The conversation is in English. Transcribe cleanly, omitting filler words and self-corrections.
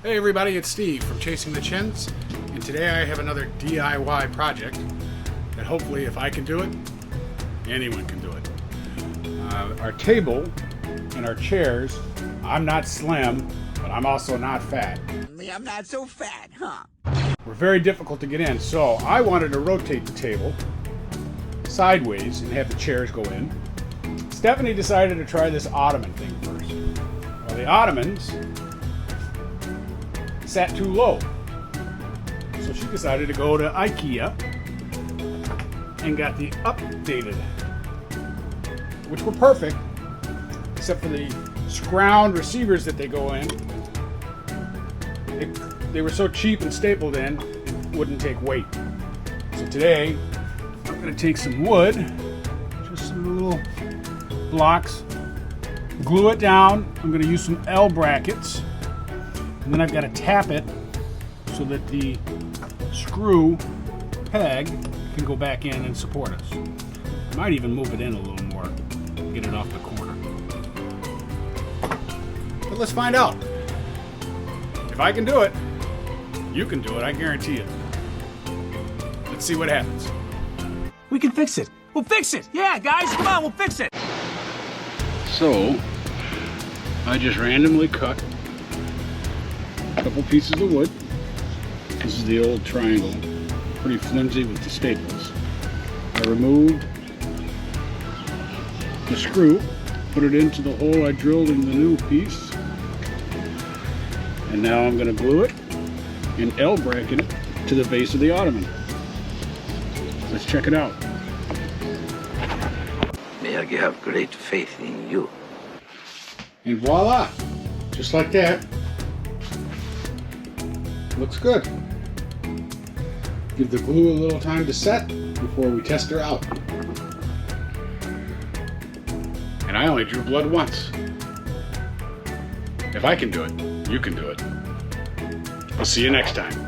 Hey everybody, it's Steve from Chasing the Chins, and today I have another DIY project that hopefully if I can do it, anyone can do it. Our table and our chairs, I'm not slim, but I'm also not fat. I'm not so fat, huh? We're very difficult to get in, so I wanted to rotate the table sideways and have the chairs go in. Stephanie decided to try this Ottoman thing first. Well, the Ottomans sat too low. So she decided to go to IKEA and got the updated, which were perfect, except for the scrounged receivers that they go in. They were so cheap and stapled in, it wouldn't take weight. So today, I'm going to take some wood, just some little blocks, glue it down. I'm going to use some L brackets. And then I've got to tap it so that the screw peg can go back in and support us. I might even move it in a little more, get it off the corner. But let's find out. If I can do it, you can do it, I guarantee it. Let's see what happens. We can fix it. We'll fix it. Yeah, guys, come on, we'll fix it. So, I just randomly cut a couple pieces of wood. This is the old triangle, pretty flimsy with the staples. I removed the screw, put it into the hole I drilled in the new piece, and now I'm going to glue it and L bracket it to the base of the Ottoman. Let's check it out. May I have great faith in you. And voila! Just like that. Looks good. Give the glue a little time to set before we test her out. And I only drew blood once. If I can do it, you can do it. I'll see you next time.